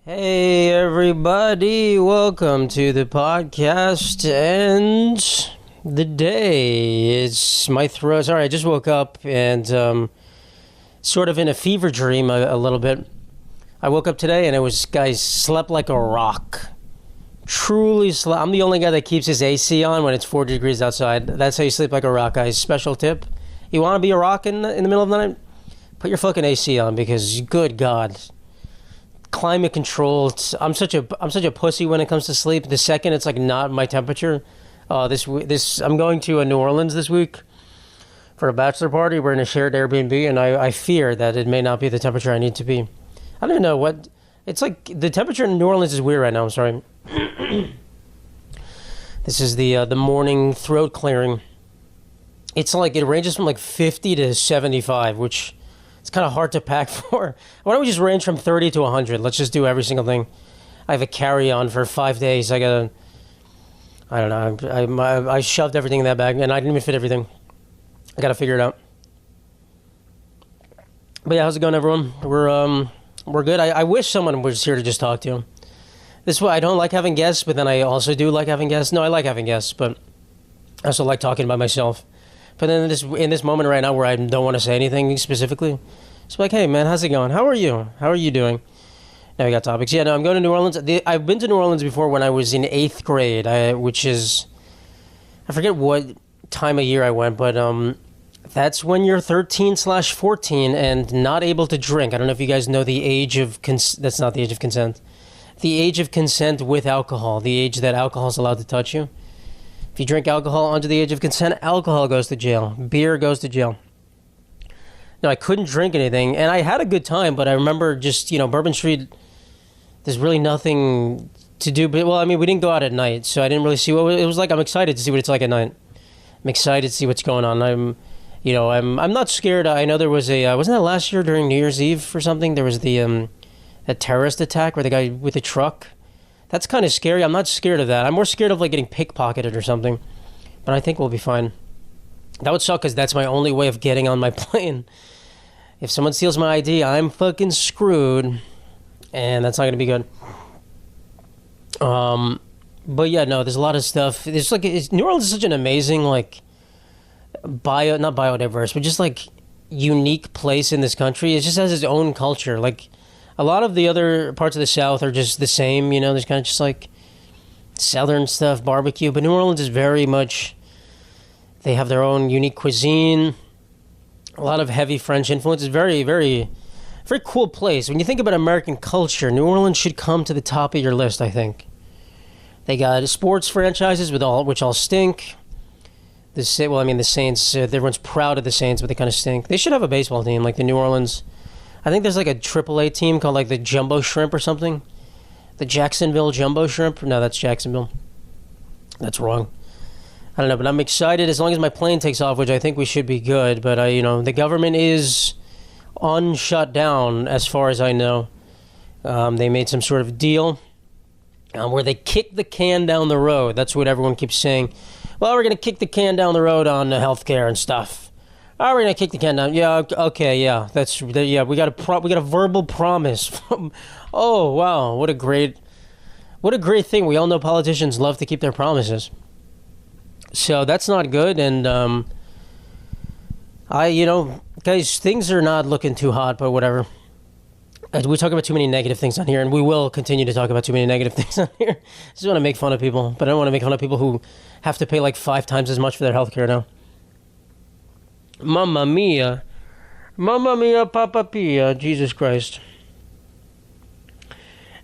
Hey everybody, welcome to the podcast and the day. It's my throat. Sorry, I just woke up and sort of in a fever dream a little bit. I woke up today and it was, guys, slept like a rock. Truly slept. I'm the only guy that keeps his AC on when it's 40 degrees outside. That's how you sleep like a rock, guys. Special tip. You want to be a rock in the middle of the night? Put your fucking AC on because, good God. Climate control. I'm such a pussy when it comes to sleep. The second it's like not my temperature. I'm going to New Orleans this week for a bachelor party. We're in a shared Airbnb, and I fear that it may not be the temperature I need to be. I don't even know what it's like. The temperature in New Orleans is weird right now. I'm sorry. This is the morning throat clearing. It's like it ranges from like 50 to 75, which. It's kind of hard to pack for. Why don't we just range from 30 to 100? Let's just do every single thing. I have a carry-on for 5 days. I don't know. I shoved everything in that bag, and I didn't even fit everything. I got to figure it out. But yeah, how's it going, everyone? We're good. I wish someone was here to just talk to. This is why I don't like having guests, but then I also do like having guests. No, I like having guests, but I also like talking by myself. But then in this moment right now where I don't want to say anything specifically, it's like, hey, man, how's it going? How are you? How are you doing? Now we got topics. Yeah, no, I'm going to New Orleans. I've been to New Orleans before when I was in 8th grade, which is, I forget what time of year I went, but that's when you're 13/14 and not able to drink. I don't know if you guys know the age of, that's not the age of consent. The age of consent with alcohol, the age that alcohol is allowed to touch you. If you drink alcohol under the age of consent, alcohol goes to jail. Beer goes to jail. No, I couldn't drink anything, and I had a good time, but I remember just, Bourbon Street, there's really nothing to do. But, well, I mean, we didn't go out at night, so I didn't really see what it was like. I'm excited to see what it's like at night. I'm excited to see what's going on. I'm not scared. I know there was wasn't that last year during New Year's Eve or something? There was a terrorist attack where the guy with the truck. That's kind of scary. I'm not scared of that. I'm more scared of like getting pickpocketed or something. But I think we'll be fine. That would suck because that's my only way of getting on my plane. If someone steals my ID, I'm fucking screwed. And that's not going to be good. But yeah, no, there's a lot of stuff. It's like New Orleans is such an amazing like not biodiverse, but just like unique place in this country. It just has its own culture. Like a lot of the other parts of the South are just the same, there's kind of just like Southern stuff, barbecue. But New Orleans is very much, they have their own unique cuisine, a lot of heavy French influence. It's very, very, very cool place. When you think about American culture, New Orleans should come to the top of your list, I think. They got sports franchises which all stink. The Saints, everyone's proud of the Saints, but they kind of stink. They should have a baseball team like the New Orleans. I think there's like a AAA team called like the Jumbo Shrimp or something. The Jacksonville Jumbo Shrimp. No, that's Jacksonville. That's wrong. I don't know, but I'm excited as long as my plane takes off, which I think we should be good. But the government is unshut down as far as I know. They made some sort of deal where they kicked the can down the road. That's what everyone keeps saying. Well, we're going to kick the can down the road on healthcare and stuff. Oh, we're gonna kick the can down. Yeah, okay, yeah, we got a verbal promise. Oh wow, what a great thing. We all know politicians love to keep their promises. So that's not good, and guys, things are not looking too hot, but whatever. We talk about too many negative things on here, and we will continue to talk about too many negative things on here. I just want to make fun of people, but I don't want to make fun of people who have to pay like 5 times as much for their healthcare now. Mamma mia, Papa Pia, Jesus Christ.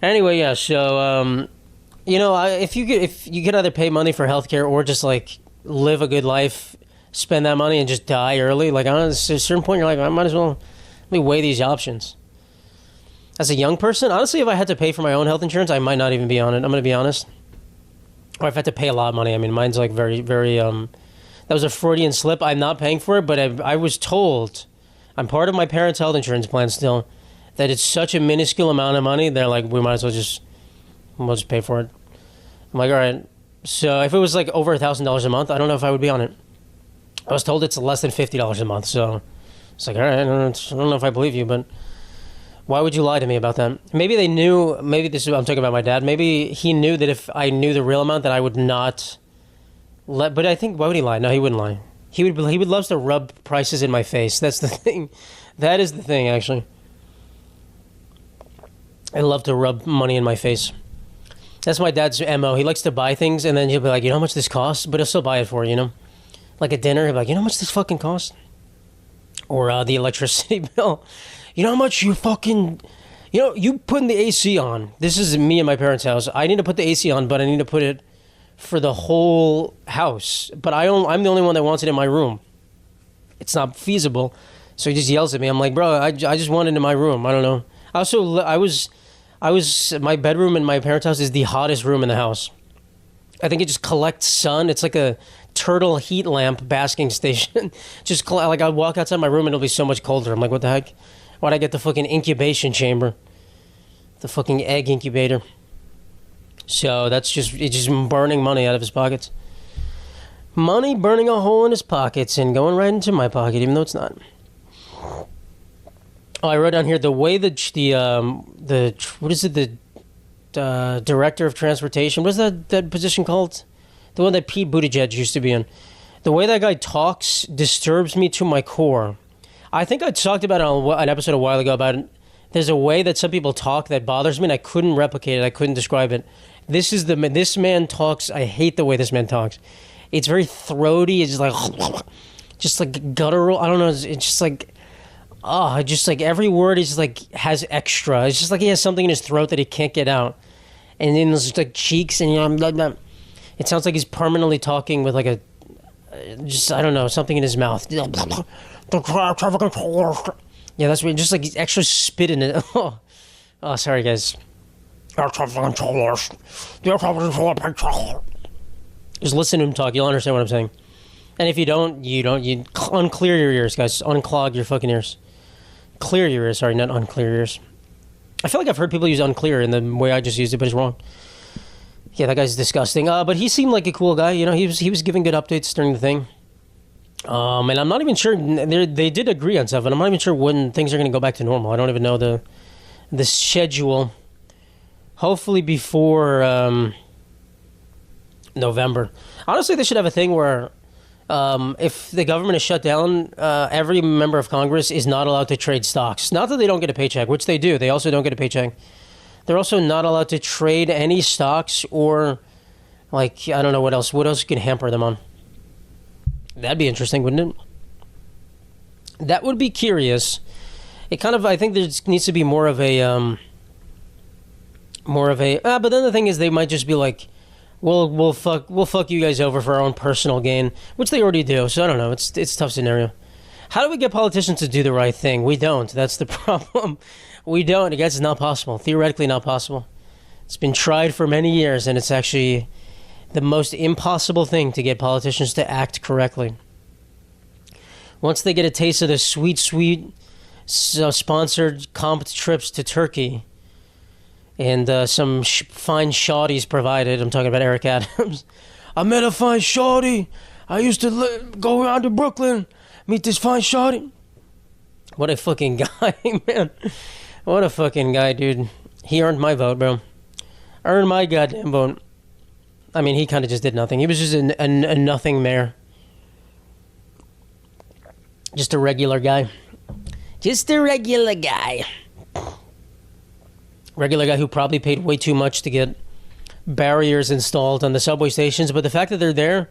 Anyway, yeah. So, if you could either pay money for healthcare or just like live a good life, spend that money and just die early. Like, at a certain point, you're like, I might as well let me weigh these options. As a young person, honestly, if I had to pay for my own health insurance, I might not even be on it. I'm going to be honest. Or if I had to pay a lot of money, I mean, mine's like very, very that was a Freudian slip. I'm not paying for it, but I was told, I'm part of my parents' health insurance plan still, that it's such a minuscule amount of money. They're like, we'll just pay for it. I'm like, all right. So if it was like over $1,000 a month, I don't know if I would be on it. I was told it's less than $50 a month. So it's like, all right, I don't know if I believe you, but Why would you lie to me about that? Maybe they knew. Maybe this is. I'm talking about my dad. Maybe he knew that if I knew the real amount, that I would not let. But I think why would he lie? No, he wouldn't lie. He would. He would love to rub prices in my face. That's the thing. That is the thing, actually. I love to rub money in my face. That's my dad's MO. He likes to buy things and then he'll be like, you know how much this costs? But he'll still buy it for you, you know? Like a dinner, he'll be like, you know how much this fucking costs? Or the electricity bill. You know how much you fucking... You know, you putting the AC on. This is me and my parents' house. I need to put the AC on, but I need to put it for the whole house. But I'm the only one that wants it in my room. It's not feasible. So he just yells at me. I'm like, bro, I just want it in my room. I don't know. Also, my bedroom in my parents' house is the hottest room in the house. I think it just collects sun. It's like a turtle heat lamp basking station. Like I'd walk outside my room and it'll be so much colder. I'm like, what the heck? Why'd I get the fucking incubation chamber? The fucking egg incubator. So it's just burning money out of his pockets. Money burning a hole in his pockets and going right into my pocket, even though it's not. Oh, I wrote down here the way that the director of transportation, what is that position called? The one that Pete Buttigieg used to be in. The way that guy talks disturbs me to my core. I think I talked about it on an episode a while ago about it. There's a way that some people talk that bothers me, and I couldn't replicate it. I couldn't describe it. This man talks. I hate the way this man talks. It's very throaty. It's just like guttural. I don't know. It's just like. Oh, just like every word is like has extra. It's just like he has something in his throat that he can't get out. And then there's like cheeks and blah, blah. It sounds like he's permanently talking with like I don't know, something in his mouth. Yeah, that's weird. Just like he's actually spit in it. Oh, sorry guys. Just listen to him talk. You'll understand what I'm saying. And if you don't, you unclear your ears, guys. Unclog your fucking ears. Clear your ears. Sorry, not unclear your ears. I feel like I've heard people use unclear in the way I just used it, but it's wrong. Yeah, that guy's disgusting. But he seemed like a cool guy. You know, he was giving good updates during the thing. And I'm not even sure they did agree on stuff, and I'm not even sure when things are going to go back to normal. I don't even know the schedule. Hopefully before November. Honestly, they should have a thing where. If the government is shut down, every member of Congress is not allowed to trade stocks. Not that they don't get a paycheck, which they do. They also don't get a paycheck. They're also not allowed to trade any stocks or, like, I don't know what else. What else you can hamper them on? That'd be interesting, wouldn't it? That would be curious. It kind of, I think there needs to be more of a, but then the thing is they might just be like, we'll fuck you guys over for our own personal gain, which they already do. So I don't know. It's a tough scenario. How do we get politicians to do the right thing? We don't. That's the problem. We don't. I guess it's not possible. Theoretically not possible. It's been tried for many years, and it's actually the most impossible thing to get politicians to act correctly. Once they get a taste of the sweet sponsored comped trips to Turkey, and some fine shawties provided. I'm talking about Eric Adams. I met a fine shawty. I used to go around to Brooklyn, meet this fine shawty. What a fucking guy, man. What a fucking guy, dude. He earned my vote, bro. Earned my goddamn vote. I mean, he kind of just did nothing. He was just a nothing mayor. Just a regular guy. Just a regular guy. Regular guy who probably paid way too much to get barriers installed on the subway stations, but the fact that they're there,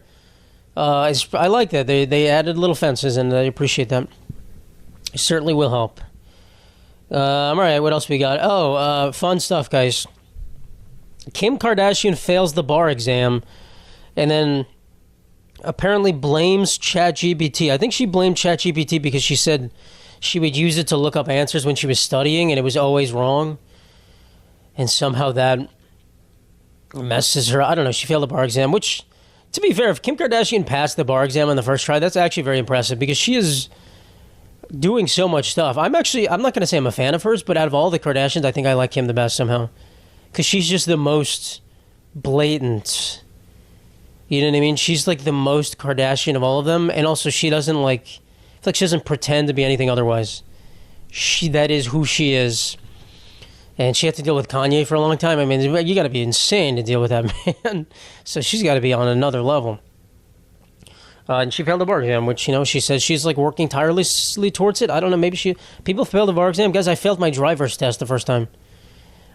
I like that. They added little fences, and I appreciate that. It certainly will help. All right, what else we got? Fun stuff, guys. Kim Kardashian fails the bar exam, and then apparently blames ChatGPT. I think she blamed ChatGPT because she said she would use it to look up answers when she was studying, and it was always wrong. And somehow that messes her. I don't know. She failed the bar exam, which, to be fair, if Kim Kardashian passed the bar exam on the first try, that's actually very impressive because she is doing so much stuff. I'm not going to say I'm a fan of hers, but out of all the Kardashians, I think I like Kim the best somehow because she's just the most blatant. You know what I mean? She's like the most Kardashian of all of them. And also she doesn't she doesn't pretend to be anything otherwise. That is who she is. And she had to deal with Kanye for a long time. I mean, you got to be insane to deal with that man. So she's got to be on another level. And she failed the bar exam, which, she says she's like working tirelessly towards it. I don't know. Maybe people fail the bar exam. Guys, I failed my driver's test the first time.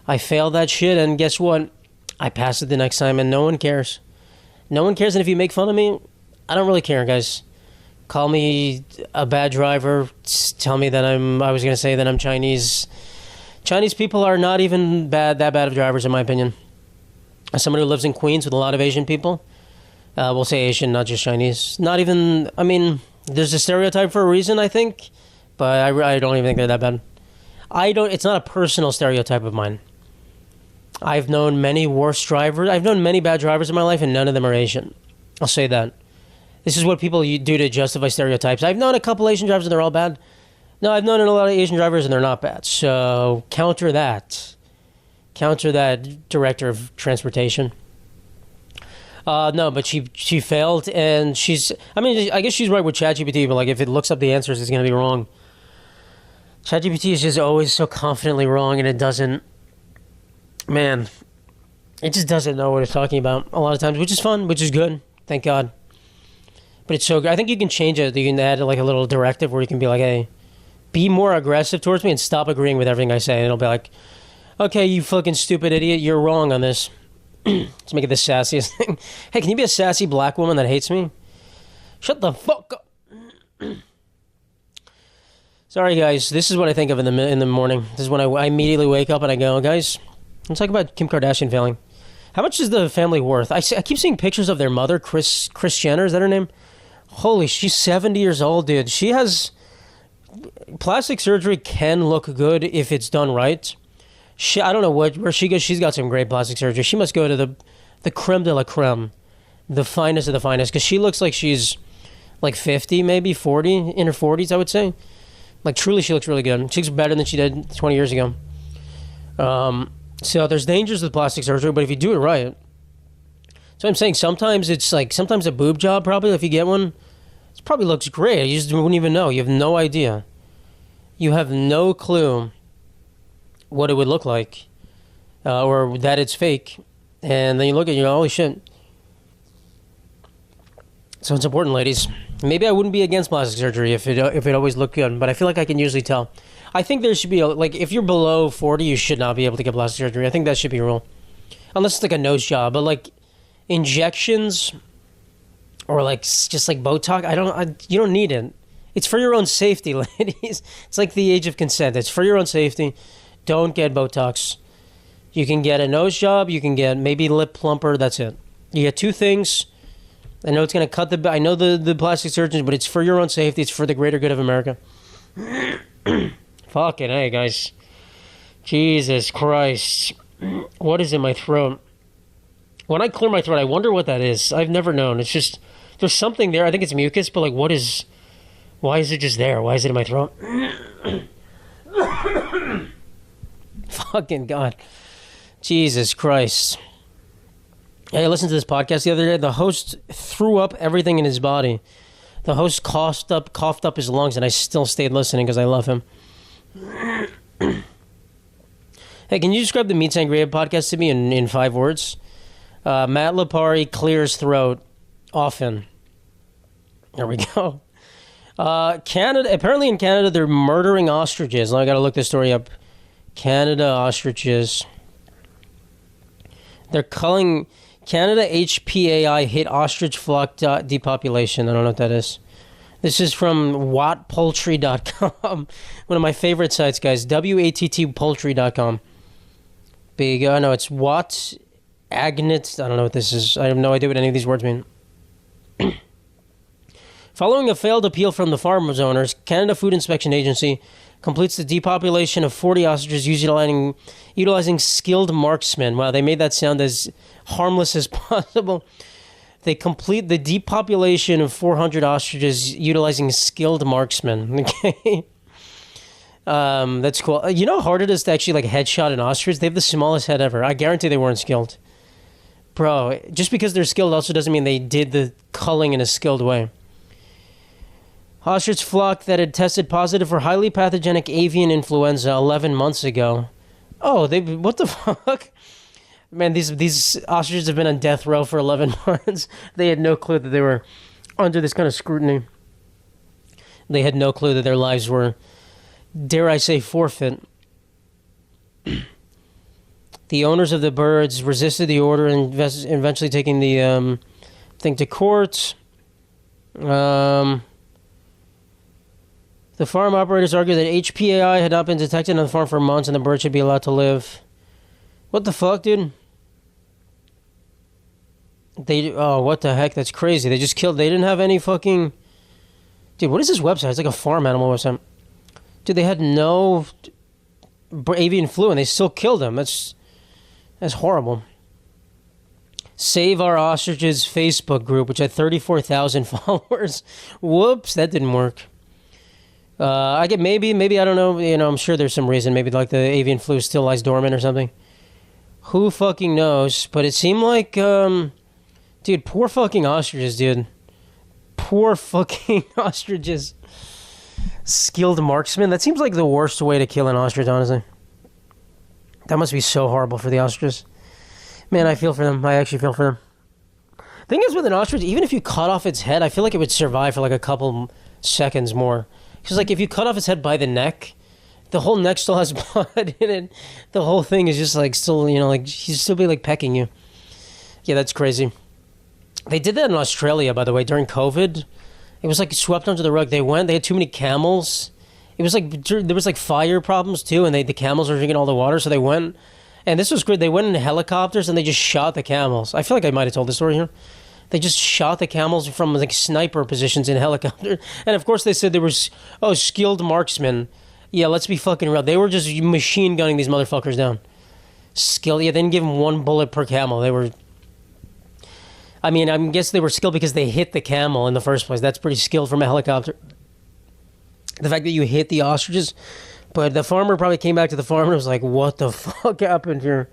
I failed that shit, and guess what? I passed it the next time, and no one cares. No one cares, and if you make fun of me, I don't really care, guys. Call me a bad driver. Tell me that I was going to say that I'm Chinese. Chinese people are not even that bad of drivers, in my opinion. As someone who lives in Queens with a lot of Asian people, we'll say Asian, not just Chinese. Not even, I mean, there's a stereotype for a reason, I think, but I don't even think they're that bad. It's not a personal stereotype of mine. I've known many worse drivers. I've known many bad drivers in my life, and none of them are Asian. I'll say that. This is what people do to justify stereotypes. I've known a couple Asian drivers, and they're all bad. No, I've known a lot of Asian drivers, and they're not bad. So counter that. Counter that, director of transportation. No, but she failed, and I guess she's right with ChatGPT, but like if it looks up the answers, it's going to be wrong. ChatGPT is just always so confidently wrong, and it doesn't, man, it just doesn't know what it's talking about a lot of times, which is fun, which is good, thank God. But it's so good. I think you can change it. You can add like a little directive where you can be like, hey, be more aggressive towards me and stop agreeing with everything I say. And it'll be like, okay, you fucking stupid idiot, you're wrong on this. Let's make it the sassiest thing. Hey, can you be a sassy black woman that hates me? Shut the fuck up. Sorry, guys. This is what I think of in the morning. This is when I immediately wake up and I go, guys, let's talk about Kim Kardashian failing. How much is the family worth? I keep seeing pictures of their mother, Kris Jenner. Is that her name? Holy, she's 70 years old, dude. She has... Plastic surgery can look good if it's done right. I don't know where she goes. She's got some great plastic surgery. She must go to the creme de la creme, the finest of the finest, because she looks like she's like 50, maybe 40, in her 40s, I would say. Like, truly, she looks really good. She looks better than she did 20 years ago. So there's dangers with plastic surgery, but if you do it right. So I'm saying sometimes a boob job, probably, if you get one, it probably looks great. You just wouldn't even know. You have no idea. You have no clue what it would look like, or that it's fake, and then you look at it, you go, holy shit. So it's important, ladies. Maybe I wouldn't be against plastic surgery if it always looked good, but I feel like I can usually tell. I think there should be like, if you're below 40, you should not be able to get plastic surgery. I think that should be a rule, unless it's like a nose job. But like injections or like just like Botox, you don't need it. It's for your own safety, ladies. It's like the age of consent. It's for your own safety. Don't get Botox. You can get a nose job. You can get maybe lip plumper. That's it. You get two things. I know it's going to cut I know the plastic surgeons, but it's for your own safety. It's for the greater good of America. Fucking hey, guys. Jesus Christ. What is in my throat? When I clear my throat, I wonder what that is. I've never known. It's just, there's something there. I think it's mucus, but like, why is it just there? Why is it in my throat? Fucking God. Jesus Christ. I listened to this podcast the other day. The host threw up everything in his body. The host coughed up his lungs, and I still stayed listening because I love him. Hey, can you describe the Meat Sangria podcast to me in 5 words? Matt Lipari clears throat often. There we go. Canada. Apparently in Canada, they're murdering ostriches. Now I got to look this story up. Canada ostriches. They're calling Canada HPAI hit ostrich flock depopulation. I don't know what that is. This is from wattpoultry.com. One of my favorite sites, guys. wattpoultry.com. Big. No, it's Watt Agnet. I don't know what this is. I have no idea what any of these words mean. Following a failed appeal from the farmers owners, Canada Food Inspection Agency completes the depopulation of 40 ostriches utilizing skilled marksmen. Wow, they made that sound as harmless as possible. They complete the depopulation of 400 ostriches utilizing skilled marksmen. Okay. That's cool. You know how hard it is to actually like headshot an ostrich? They have the smallest head ever. I guarantee they weren't skilled. Bro, just because they're skilled also doesn't mean they did the culling in a skilled way. Ostrich flock that had tested positive for highly pathogenic avian influenza 11 months ago Oh, they what the fuck? Man, these ostriches have been on death row for 11 months. They had no clue that they were under this kind of scrutiny. They had no clue that their lives were, dare I say, forfeit. The owners of the birds resisted the order and eventually taking the thing to court. The farm operators argued that HPAI had not been detected on the farm for months and the bird should be allowed to live. What the fuck, dude? What the heck? That's crazy. They just killed. They didn't have any fucking. Dude, what is this website? It's like a farm animal website. Dude, they had no avian flu and they still killed them. That's horrible. Save Our Ostriches Facebook group, which had 34,000 followers. Whoops, that didn't work. I get maybe I don't know. I'm sure there's some reason. Maybe like the avian flu still lies dormant or something. Who fucking knows? But it seemed like, dude, poor fucking ostriches, dude. Poor fucking ostriches. Skilled marksman. That seems like the worst way to kill an ostrich, honestly. That must be so horrible for the ostriches. Man, I feel for them. I actually feel for them. Thing is with an ostrich, even if you cut off its head, I feel like it would survive for like a couple seconds more. Because like if you cut off its head by the neck, the whole neck still has blood in it. The whole thing is just like still, like he's still be like pecking you. Yeah, that's crazy. They did that in Australia, by the way, during COVID. It was like swept under the rug. They had too many camels. It was like, there was like fire problems too, and the camels were drinking all the water, so they went. And this was great. They went in helicopters and they just shot the camels. I feel like I might have told this story here. They just shot the camels from like sniper positions in helicopter. And of course they said there was, skilled marksmen. Yeah, let's be fucking real. They were just machine gunning these motherfuckers down. Skilled. Yeah, they didn't give them one bullet per camel. I guess they were skilled because they hit the camel in the first place. That's pretty skilled from a helicopter. The fact that you hit the ostriches. But the farmer probably came back to the farm and was like, what the fuck happened here?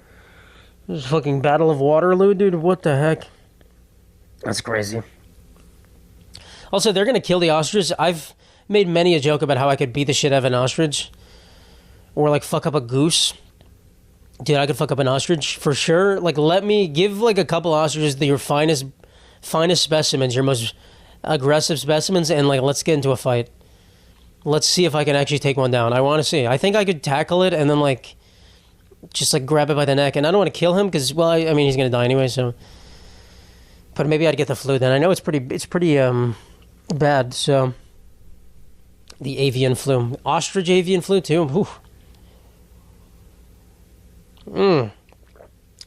This fucking Battle of Waterloo, dude? What the heck? That's crazy. Also, they're going to kill the ostrich. I've made many a joke about how I could beat the shit out of an ostrich. Or, like, fuck up a goose. Dude, I could fuck up an ostrich for sure. Like, let me give, like, a couple ostriches your finest specimens, your most aggressive specimens, and, like, let's get into a fight. Let's see if I can actually take one down. I want to see. I think I could tackle it and then, like, just, like, grab it by the neck. And I don't want to kill him because, well, I mean, he's going to die anyway, so. But maybe I'd get the flu then. I know it's pretty bad, so. The avian flu. Ostrich avian flu, too. Whew.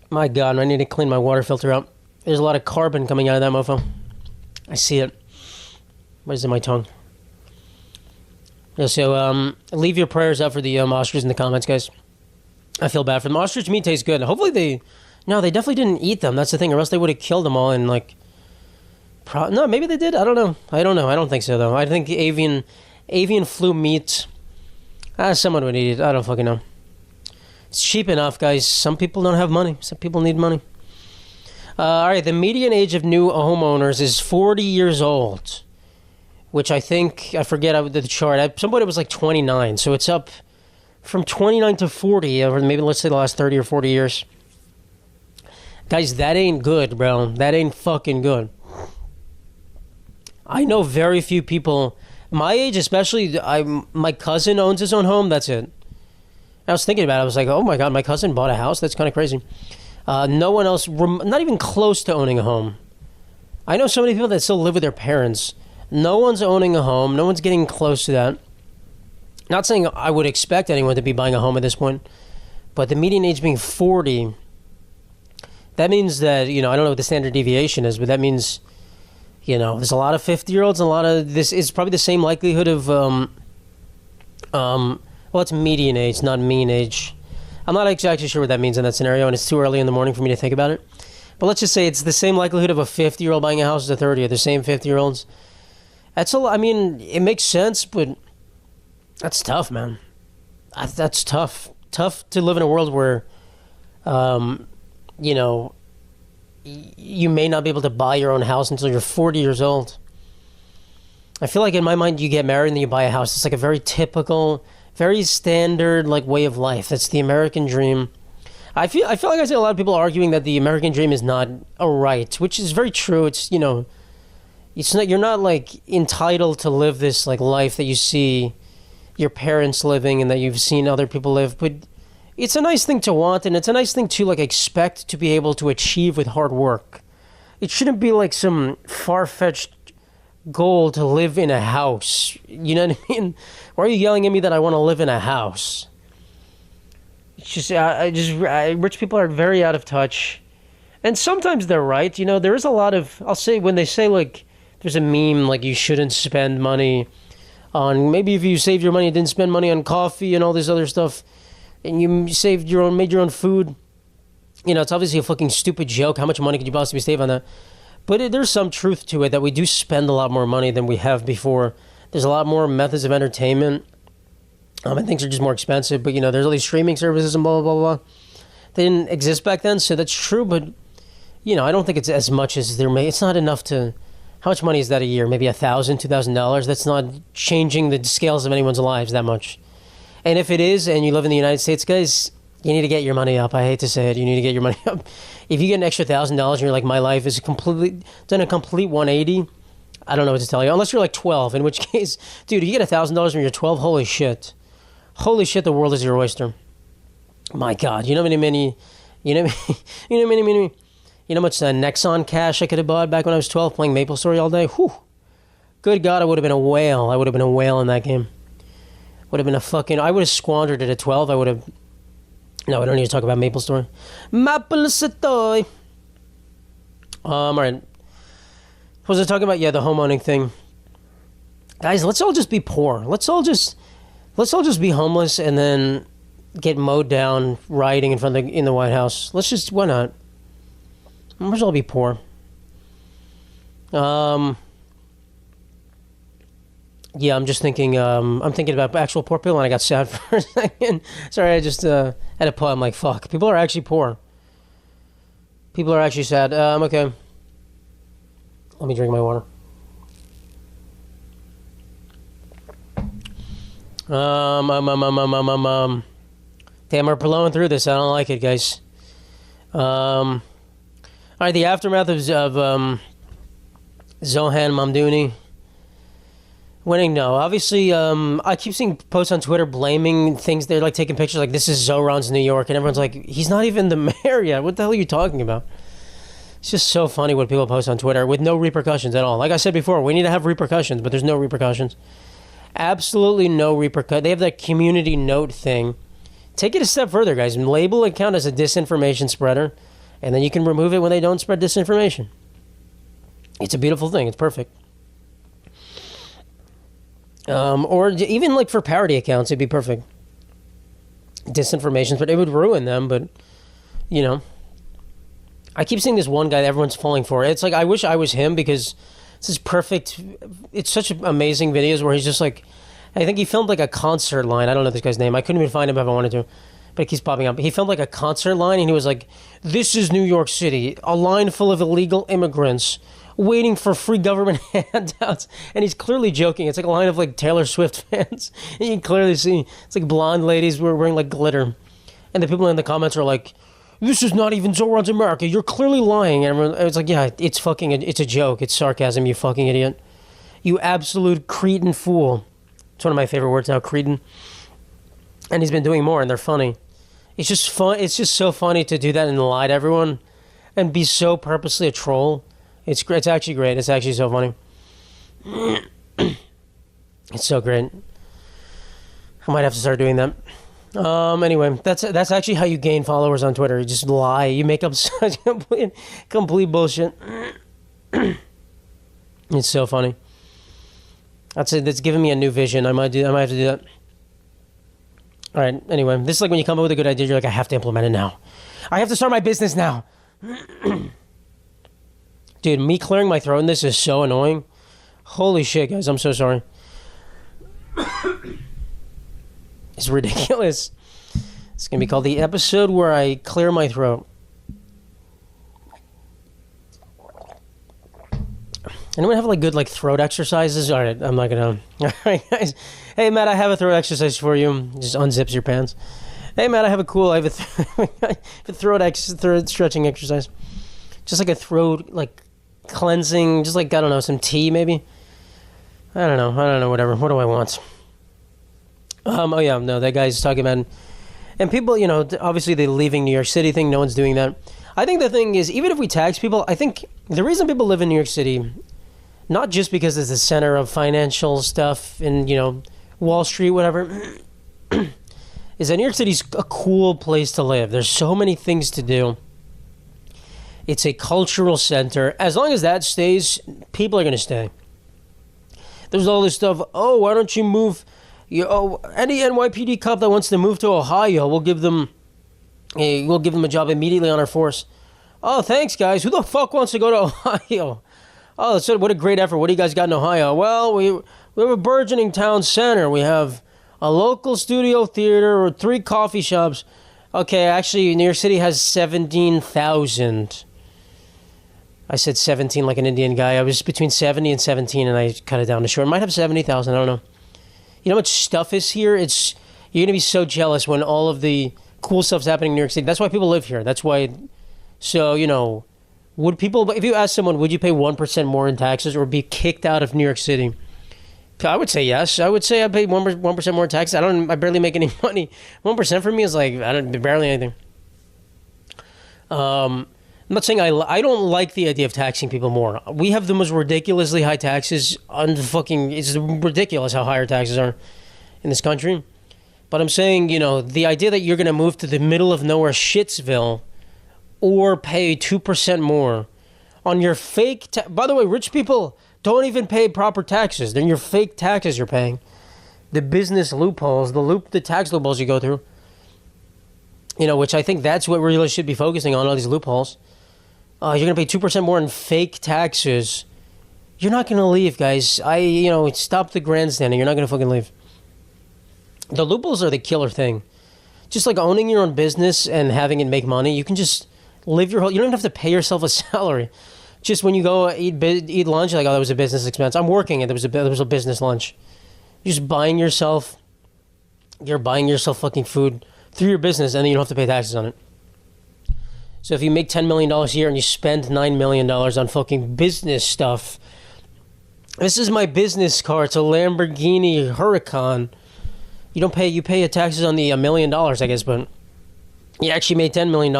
My God, I need to clean my water filter out. There's a lot of carbon coming out of that mofo. I see it. What is in my tongue? Yeah, so, leave your prayers out for the ostriches in the comments, guys. I feel bad for them. Ostrich meat tastes good. Hopefully they definitely didn't eat them. That's the thing, or else they would have killed them all and, like... No, maybe they did. I don't know. I don't think so, though. I think avian flu meat... someone would eat it. I don't fucking know. It's cheap enough, guys. Some people don't have money. Some people need money. All right, the median age of new homeowners is 40 years old. Which I forget the chart. Somebody was like 29, so it's up from 29 to 40 over maybe let's say the last 30 or 40 years. Guys, that ain't good, bro. That ain't fucking good. I know very few people, my age especially, my cousin owns his own home, that's it. I was thinking about it, I was like, oh my God, my cousin bought a house? That's kind of crazy. No one else, not even close to owning a home. I know so many people that still live with their parents. No one's owning a home. No one's getting close to that. Not saying I would expect anyone to be buying a home at this point, but the median age being 40, that means that, I don't know what the standard deviation is, but that means, there's a lot of 50-year-olds, a lot of, this is probably the same likelihood of, well, it's median age, not mean age. I'm not exactly sure what that means in that scenario, and it's too early in the morning for me to think about it. But let's just say it's the same likelihood of a 50-year-old buying a house as a 30, or the same 50-year-olds. It makes sense, but that's tough, man. That's tough. Tough to live in a world where, you may not be able to buy your own house until you're 40 years old. I feel like in my mind, you get married and then you buy a house. It's like a very typical, very standard like way of life. That's the American dream. I feel like I see a lot of people arguing that the American dream is not a right, which is very true. It's, you know, it's not, you're not like entitled to live this like life that you see your parents living and that you've seen other people live, but it's a nice thing to want, and it's a nice thing to like expect to be able to achieve with hard work. It shouldn't be like some far-fetched goal to live in a house. You know what I mean? Why are you yelling at me that I want to live in a house? It's just, rich people are very out of touch, and sometimes they're right. You know, there is a lot of, I'll say, when they say like, there's a meme like you shouldn't spend money on, maybe if you saved your money, you didn't spend money on coffee and all this other stuff, and you saved your own, made your own food. You know, it's obviously a fucking stupid joke. How much money could you possibly save on that? But there's some truth to it that we do spend a lot more money than we have before. There's a lot more methods of entertainment. And things are just more expensive. But, you know, there's all these streaming services and blah, blah, blah, blah. They didn't exist back then, so that's true. But, you know, I don't think it's as much as they're made. It's not enough to... How much money is that a year? Maybe $1,000, $2,000? That's not changing the scales of anyone's lives that much. And if it is, and you live in the United States, guys, you need to get your money up. I hate to say it. You need to get your money up. If you get an extra $1,000 and you're like, my life is done a complete 180, I don't know what to tell you. Unless you're like 12, in which case, dude, if you get $1,000 when you're 12, holy shit. Holy shit, the world is your oyster. My God. You know how many, you know how much Nexon cash I could have bought back when I was 12 playing MapleStory all day? Whew. Good God, I would have been a whale. I would have been a whale in that game. Would have been a fucking... I would have squandered it at 12. I would have... No, I don't need to talk about MapleStory. MapleStory. Alright. What was I talking about? Yeah, the homeowning thing. Guys, let's all just be poor. Let's all just be homeless and then get mowed down rioting in the White House. Let's just... Why not? Let's all be poor. Yeah, I'm just thinking, I'm thinking about actual poor people, and I got sad for a second. Sorry, I just had a pause. I'm like, fuck. People are actually poor. People are actually sad. Okay. Let me drink my water. Damn, we're blowing through this. I don't like it, guys. All right, the aftermath of Zohan Mamdouni winning. No, obviously, I keep seeing posts on Twitter blaming things. They're like taking pictures like, this is Zoran's New York, and everyone's like, he's not even the mayor yet. What the hell are you talking about? It's just so funny what people post on Twitter with no repercussions at all. Like I said before, we need to have repercussions, but there's no repercussions. Absolutely no repercussions. They have that community note thing. Take it a step further, guys, and label an account as a disinformation spreader, and then you can remove it when they don't spread disinformation. It's a beautiful thing. It's perfect. Or even like for parody accounts, it'd be perfect. Disinformation, but it would ruin them. But, you know, I keep seeing this one guy that everyone's falling for. It's like, I wish I was him, because this is perfect. It's such amazing videos where he's just like, I think he filmed like a concert line. I don't know this guy's name. I couldn't even find him if I wanted to, but it keeps popping up. He filmed like a concert line, and he was like, this is New York City, a line full of illegal immigrants waiting for free government handouts. And he's clearly joking. It's like a line of like Taylor Swift fans. And you can clearly see it's like blonde ladies wearing like glitter. And the people in the comments are like, this is not even Zoran's America. You're clearly lying. And it's like, yeah, it's fucking, it's a joke. It's sarcasm, you fucking idiot. You absolute cretin fool. It's one of my favorite words now, cretin. And he's been doing more, and they're funny. It's just fun. It's just so funny to do that and lie to everyone and be so purposely a troll. It's great. It's actually great. It's actually so funny. It's so great. I might have to start doing that. Anyway, that's actually how you gain followers on Twitter. You just lie. You make up such complete bullshit. It's so funny. That's it. That's giving me a new vision. I might have to do that. All right. Anyway, this is like when you come up with a good idea, you're like, I have to implement it now. I have to start my business now. Dude, me clearing my throat in this is so annoying. Holy shit, guys. I'm so sorry. It's ridiculous. It's going to be called the episode where I clear my throat. Anyone have like good like throat exercises? All right, I'm not gonna. All right, guys. Hey, Matt, I have a throat exercise for you. Just unzips your pants. Hey, Matt, I have a throat stretching exercise. Just like a throat like cleansing. Just like I don't know, some tea maybe. I don't know. Whatever. What do I want? Oh yeah, no, that guy's talking about, and people, obviously the leaving New York City thing. No one's doing that. I think the thing is, even if we tax people, I think the reason people live in New York City, not just because it's the center of financial stuff and, Wall Street, whatever, is that New York City's a cool place to live. There's so many things to do. It's a cultural center. As long as that stays, people are going to stay. There's all this stuff. Oh, why don't you move? Any NYPD cop that wants to move to Ohio, we'll give them a job immediately on our force. Oh, thanks, guys. Who the fuck wants to go to Ohio? Oh, so what a great effort. What do you guys got in Ohio? Well, we have a burgeoning town center. We have a local studio theater or 3 coffee shops. Okay, actually, New York City has 17,000. I said 17 like an Indian guy. I was between 70 and 17, and I cut it down to short. It might have 70,000. I don't know. You know how much stuff is here? You're going to be so jealous when all of the cool stuff's happening in New York City. That's why people live here. That's why. So, would people, if you ask someone, would you pay 1% more in taxes or be kicked out of New York City? I would say yes. I would say I'd pay 1% more taxes. I barely make any money. 1% for me is like, barely anything. I'm not saying I don't like the idea of taxing people more. We have the most ridiculously high taxes it's ridiculous how high our taxes are in this country. But I'm saying, the idea that you're going to move to the middle of nowhere Shitsville or pay 2% more on your fake by the way, rich people don't even pay proper taxes. They're your fake taxes you're paying. The business loopholes, the tax loopholes you go through. Which I think that's what we really should be focusing on, all these loopholes. You're going to pay 2% more in fake taxes. You're not going to leave, guys. Stop the grandstanding. You're not going to fucking leave. The loopholes are the killer thing. Just like owning your own business and having it make money, you can just live you don't even have to pay yourself a salary. Just when you go eat lunch, you're like, oh, that was a business expense. I'm working and there was a business lunch. You're just buying yourself fucking food through your business, and then you don't have to pay taxes on it. So if you make $10 million a year and you spend $9 million on fucking business stuff, this is my business car. It's a Lamborghini Huracan. You pay your taxes on the $1 million, I guess, but you actually made $10 million.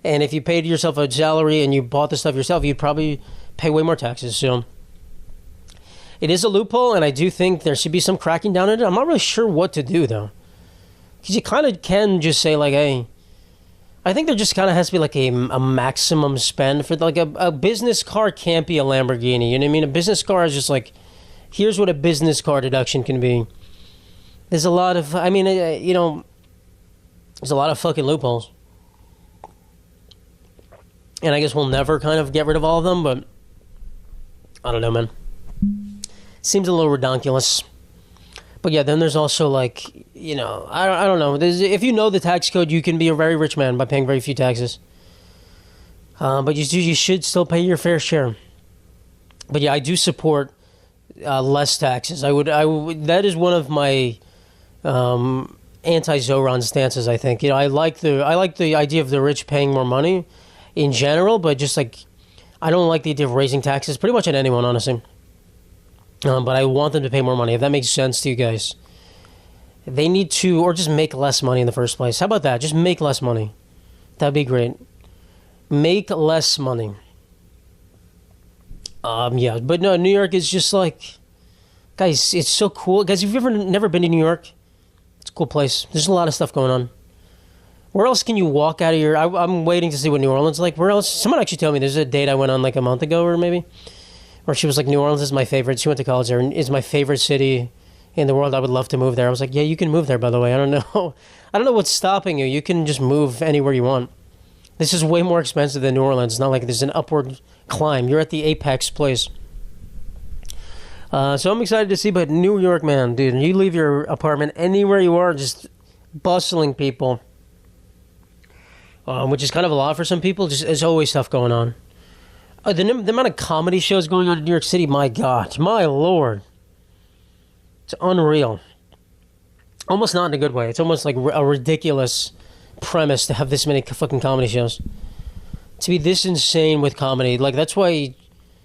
And if you paid yourself a salary and you bought the stuff yourself, you'd probably pay way more taxes. So it is a loophole, and I do think there should be some cracking down on it. I'm not really sure what to do, though. Because you kind of can just say, like, hey, I think there just kind of has to be like a maximum spend for like a business car can't be a Lamborghini. You know what I mean? A business car is just like, here's what a business car deduction can be. There's a lot of, there's a lot of fucking loopholes. And I guess we'll never kind of get rid of all of them, but I don't know, man. Seems a little redonkulous. But yeah, then there's also like, I don't know. If you know the tax code, you can be a very rich man by paying very few taxes. But you should still pay your fair share. But yeah, I do support less taxes. I would. That is one of my anti-Zoran stances. I think I like the idea of the rich paying more money in general, but just like I don't like the idea of raising taxes pretty much on anyone, honestly. But I want them to pay more money. If that makes sense to you guys, they need to, or just make less money in the first place. How about that? Just make less money. That'd be great. Make less money. Yeah, but no, New York is just like, guys, it's so cool. Guys, if you've never been to New York, it's a cool place. There's a lot of stuff going on. Where else can you walk out of your... I'm waiting to see what New Orleans is like. Where else... Someone actually told me there's a date I went on like a month ago or maybe, where she was like, New Orleans is my favorite. She went to college there and is my favorite city in the world. I would love to move there. I was like, yeah, you can move there, by the way. I don't know. I don't know what's stopping you. You can just move anywhere you want. This is way more expensive than New Orleans. It's not like there's an upward climb. You're at the apex place. So I'm excited to see, but New York, man, dude, you leave your apartment anywhere you are, just bustling people, which is kind of a lot for some people. Just there's always stuff going on. The amount of comedy shows going on in New York City, my God, my Lord. It's unreal. Almost not in a good way. It's almost like a ridiculous premise to have this many fucking comedy shows. To be this insane with comedy. Like, that's why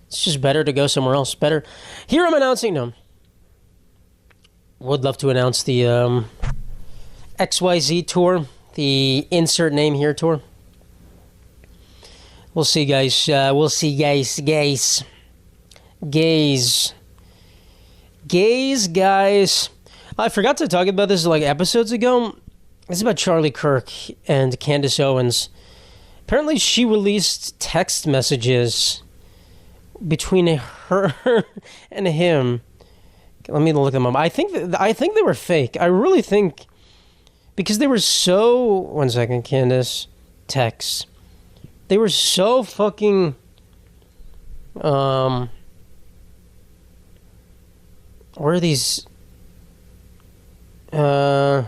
it's just better to go somewhere else. Better. Here I'm announcing, no. Would love to announce the XYZ tour. The insert name here tour. We'll see, guys. We'll see, guys. Gays, guys. I forgot to talk about this like episodes ago. This is about Charlie Kirk and Candace Owens. Apparently, she released text messages between her and him. Let me look them up. I think they were fake. I really think because they were so. 1 second, Candace. Texts. They were so fucking. Where are these? No,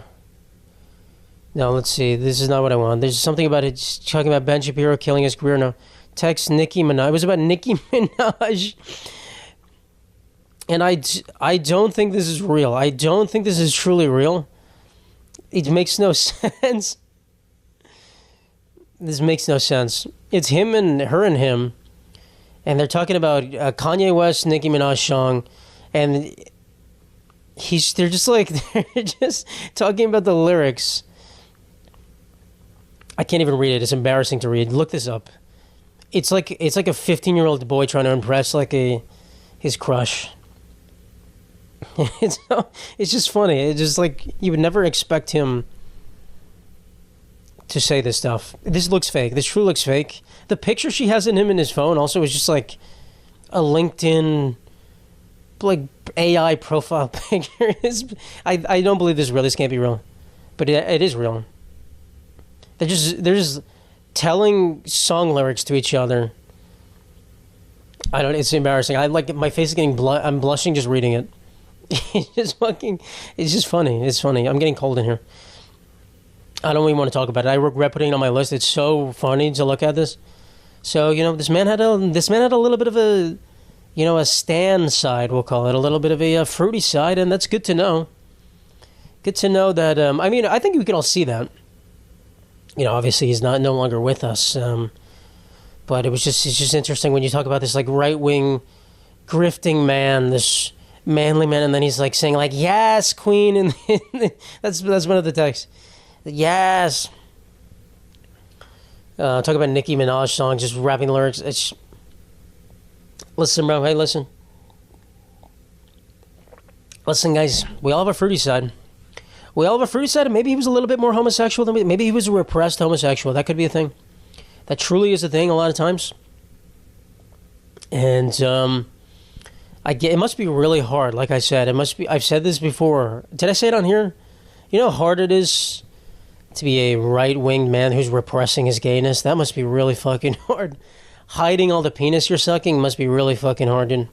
let's see. This is not what I want. There's something about it. Just talking about Ben Shapiro killing his career. No. Text Nicki Minaj. It was about Nicki Minaj. And I don't think this is real. I don't think this is truly real. It makes no sense. This makes no sense. It's him and her and him. And they're talking about Kanye West, Nicki Minaj song. And they're just talking about the lyrics. I can't even read it. It's embarrassing to read. Look this up. It's like a 15-year-old boy trying to impress his crush. It's just funny. It's just like you would never expect him to say this stuff. This looks fake. This truly looks fake. The picture she has in him in his phone also is just like a LinkedIn like AI profile picture. I don't believe this is real. This can't be real, but it is real. They're just telling song lyrics to each other. I don't. It's embarrassing. I like my face is getting. I'm blushing just reading it. It's just fucking. It's just funny. It's funny. I'm getting cold in here. I don't even want to talk about it. I regret putting it on my list. It's so funny to look at this. So this man had a little bit of a, a Stan side. We'll call it a little bit of a fruity side, and that's good to know. Good to know that. I think we can all see that. Obviously he's no longer with us. But it's just interesting when you talk about this like right wing, grifting man, this manly man, and then he's like saying like yes, Queen, and that's one of the texts. Yes. Talk about Nicki Minaj songs, just rapping lyrics. Listen, bro. Hey, listen. Listen, guys. We all have a fruity side. We all have a fruity side, and maybe he was a little bit more homosexual than me. Maybe he was a repressed homosexual. That could be a thing. That truly is a thing a lot of times. And it must be really hard. Like I said, it must be. I've said this before. Did I say it on here? You know how hard it is to be a right-winged man who's repressing his gayness? That must be really fucking hard. Hiding all the penis you're sucking must be really fucking hard, dude.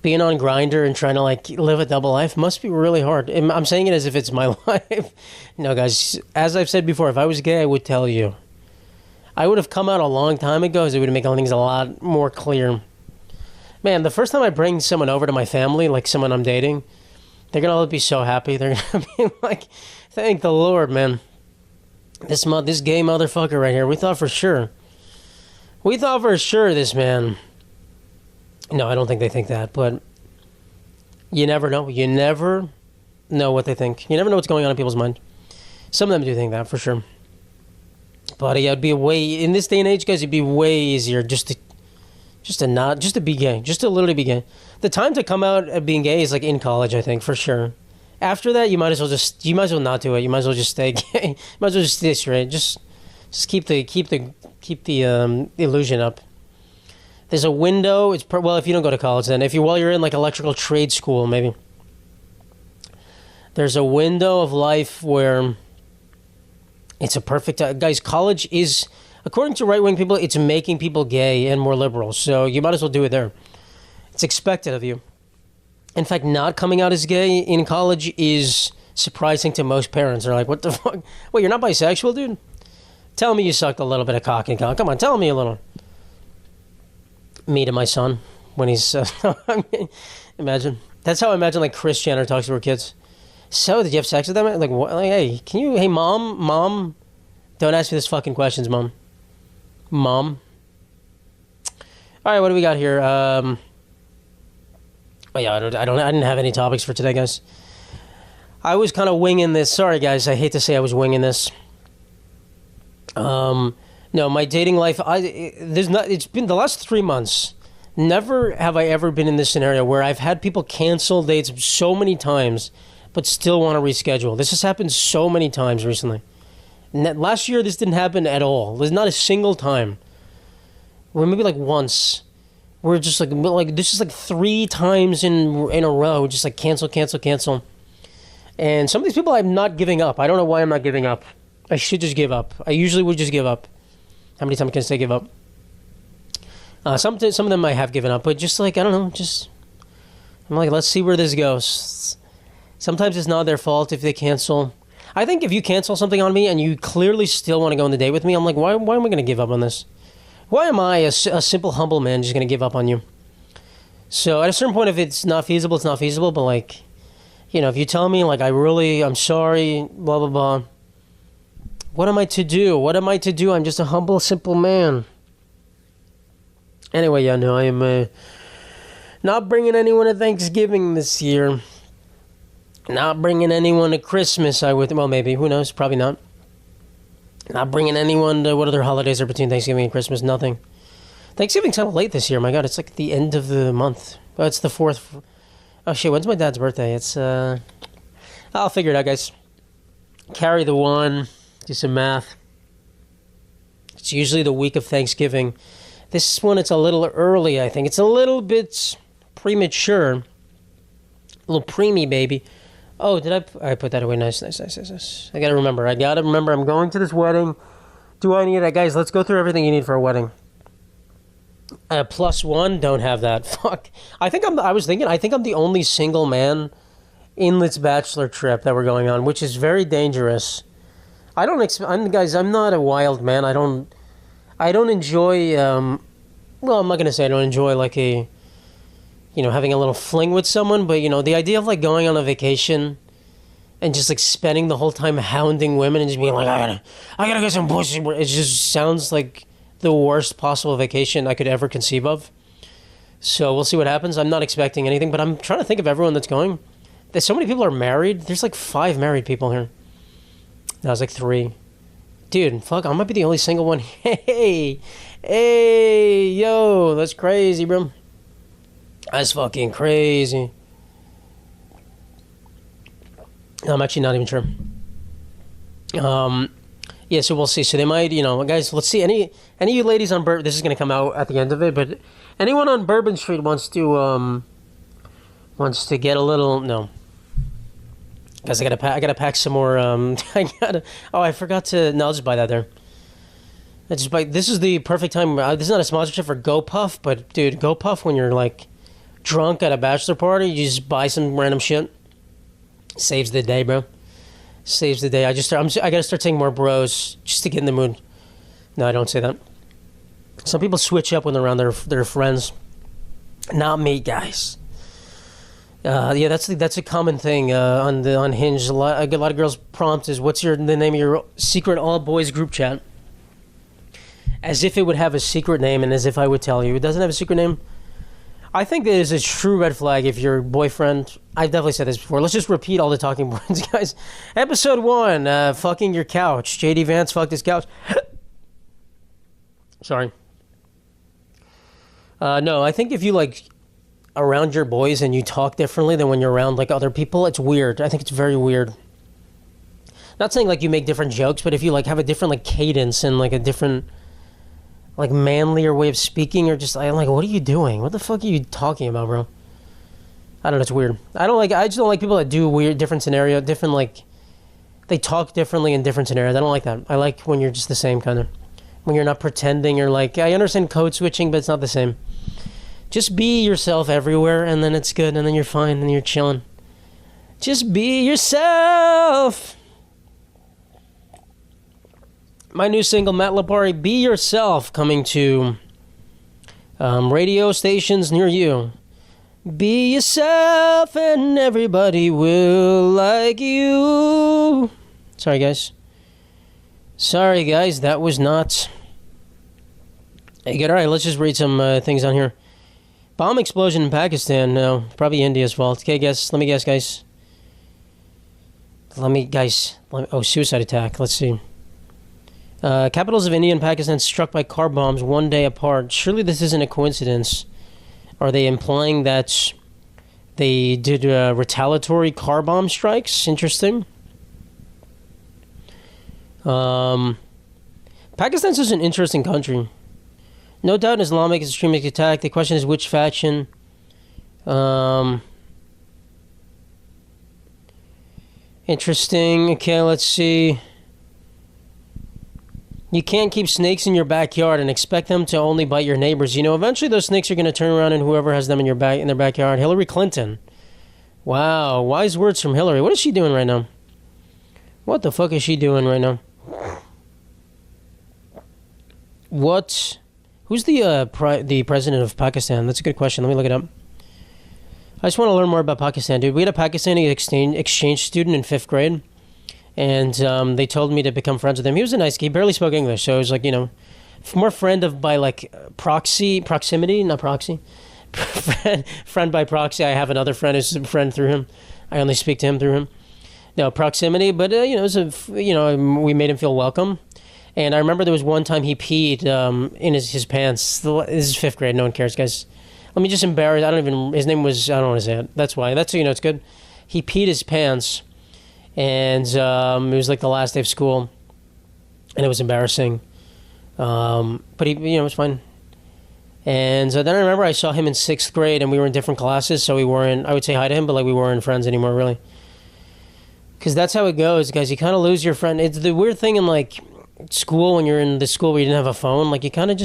Being on Grindr and trying to like live a double life must be really hard. I'm saying it as if it's my life. No, guys, as I've said before, if I was gay, I would tell you. I would have come out a long time ago, so it would make things a lot more clear. Man, the first time I bring someone over to my family, like someone I'm dating, they're going to all be so happy. They're going to be like, thank the Lord, man. This gay motherfucker right here, we thought for sure this man. No, I don't think they think that, but you never know. You never know what they think. You never know what's going on in people's mind. Some of them do think that, for sure. But yeah, it'd be in this day and age, guys, it'd be way easier just to be gay. Just to literally be gay. The time to come out of being gay is like in college, I think, for sure. After that, you might as well not do it. You might as well just stay gay. You might as well just stay straight. Just keep the illusion up. There's a window. If you don't go to college, then while you're in like electrical trade school, maybe there's a window of life where it's a perfect guys. College is, according to right wing people, it's making people gay and more liberal. So you might as well do it there. It's expected of you. In fact, not coming out as gay in college is surprising to most parents. They're like, "What the fuck? Wait, you're not bisexual, dude? Tell me you sucked a little bit of cock in college. Come on, tell me a little." Me to my son when he's. I mean, imagine. That's how I imagine like Kris Jenner talks to her kids. So, did you have sex with them? Like, what? Like, hey, can you? Hey, mom, don't ask me this fucking questions, mom. All right, what do we got here? Oh yeah, I didn't have any topics for today, guys. I was kind of winging this. Sorry, guys. I hate to say I was winging this. No, my dating life. It's been the last 3 months. Never have I ever been in this scenario where I've had people cancel dates so many times, but still want to reschedule. This has happened so many times recently. Last year, this didn't happen at all. There's not a single time. Well, maybe like once. We're just like this is like 3 times in a row. Just like cancel. And some of these people, I'm not giving up. I don't know why I'm not giving up. I should just give up. I usually would just give up. How many times can I say give up? Some of them I have given up, but just like, I don't know, I'm like, let's see where this goes. Sometimes it's not their fault if they cancel. I think if you cancel something on me and you clearly still want to go on the date with me, I'm like, why am I going to give up on this? Why am I, a simple, humble man, just going to give up on you? So at a certain point, if it's not feasible, it's not feasible, but like, if you tell me, like, I'm sorry, blah, blah, blah. What am I to do? I'm just a humble, simple man. Anyway, I am not bringing anyone to Thanksgiving this year. Not bringing anyone to Christmas, well, maybe. Who knows? Probably not. Not bringing anyone to what other holidays are between Thanksgiving and Christmas? Nothing. Thanksgiving's kind of late this year. My God, it's like the end of the month. Oh, it's the 4th. Oh, shit, when's my dad's birthday? It's, I'll figure it out, guys. Carry the 1. Do some math. It's usually the week of Thanksgiving. This one, it's a little early, I think. It's a little bit premature. A little preemie, baby. Oh, did I put that away? Nice. I gotta remember. I'm going to this wedding. Do I need it? Guys, let's go through everything you need for a wedding. +1, don't have that. Fuck. I think I'm the only single man in this bachelor trip that we're going on, which is very dangerous. Guys, I'm not a wild man. I don't enjoy, I'm not going to say I don't enjoy like having a little fling with someone, but the idea of like going on a vacation and just like spending the whole time hounding women and just being like, I gotta get some pussy. It just sounds like the worst possible vacation I could ever conceive of. So we'll see what happens. I'm not expecting anything, but I'm trying to think of everyone that's going. There's so many people are married. There's like 5 married people here. No, it's like 3. Dude, fuck, I might be the only single one. Hey, yo, that's crazy, bro. That's fucking crazy. I'm actually not even sure. Yeah, so we'll see. So they might, guys, let's see. Any of you ladies on Bourbon, this is going to come out at the end of it, but anyone on Bourbon Street wants to get a little, no. Guys, I gotta pack some more. I forgot to. No, I'll just buy that there. This is the perfect time. This is not a sponsorship for GoPuff, but dude, GoPuff when you're like drunk at a bachelor party, you just buy some random shit. Saves the day, bro. Saves the day. I gotta start saying more bros just to get in the mood. No, I don't say that. Some people switch up when they're around their friends. Not me, guys. Yeah, that's a common thing on Hinge. A lot of girls' prompt is, "What's the name of your secret all boys group chat?" As if it would have a secret name, and as if I would tell you. It doesn't have a secret name. I think that is a true red flag if your boyfriend. I've definitely said this before. Let's just repeat all the talking points, guys. Episode 1, fucking your couch. JD Vance fucked his couch. Sorry. No, I think if you like around your boys and you talk differently than when you're around like other people, it's weird. I think it's very weird. Not saying like you make different jokes, but if you like have a different like cadence and like a different like manlier way of speaking, or just I'm like, what are you doing? What the fuck are you talking about, bro? I don't know, it's weird. I just don't like people that do weird different scenario, different like they talk differently in different scenarios. I don't like that. I like when you're just the same kind of, when you're not pretending, or like, I understand code switching, but it's not the same. Just be yourself everywhere, and then it's good, and then you're fine, and you're chilling. Just be yourself. My new single, Matt Lipari, Be Yourself, coming to Radio stations near you. Be yourself and everybody will like you. Sorry, guys. That was not... Hey, good. All right, let's just read some things on here. Bomb explosion in Pakistan. No, probably India's fault. Okay, guess. Let me guess, guys. Oh, suicide attack. Let's see. Capitals of India and Pakistan struck by car bombs one day apart. Surely this isn't a coincidence. Are they implying that they did retaliatory car bomb strikes? Interesting. Pakistan's such an interesting country. No doubt an Islamic extremist attack. The question is which faction. Interesting. Okay, let's see. You can't keep snakes in your backyard and expect them to only bite your neighbors. You know, eventually those snakes are going to turn around and whoever has them in their backyard. Hillary Clinton. Wow, wise words from Hillary. What is she doing right now? What the fuck is she doing right now? What? Who's the president of Pakistan? That's a good question. Let me look it up. I just want to learn more about Pakistan, dude. We had a Pakistani exchange student in 5th grade. And they told me to become friends with him. He was a nice guy. He barely spoke English. So it was like, you know, more friend by like proximity, not proxy. friend by proxy. I have another friend who's a friend through him. I only speak to him through him. No, proximity. But, you know, we made him feel welcome. And I remember there was one time he peed in his pants. This is 5th grade. No one cares, guys. Let me just embarrass. His name was, I don't want to say it. That's why. That's, you know, it's good. He peed his pants. And it was like the last day of school. And it was embarrassing. But he, you know, it was fine. And then I remember I saw him in 6th grade and we were in different classes. So we weren't, I would say hi to him, but like we weren't friends anymore, really. Because that's how it goes, guys. You kind of lose your friend. It's the weird thing in like school when you're in the school where you didn't have a phone. Like you kind of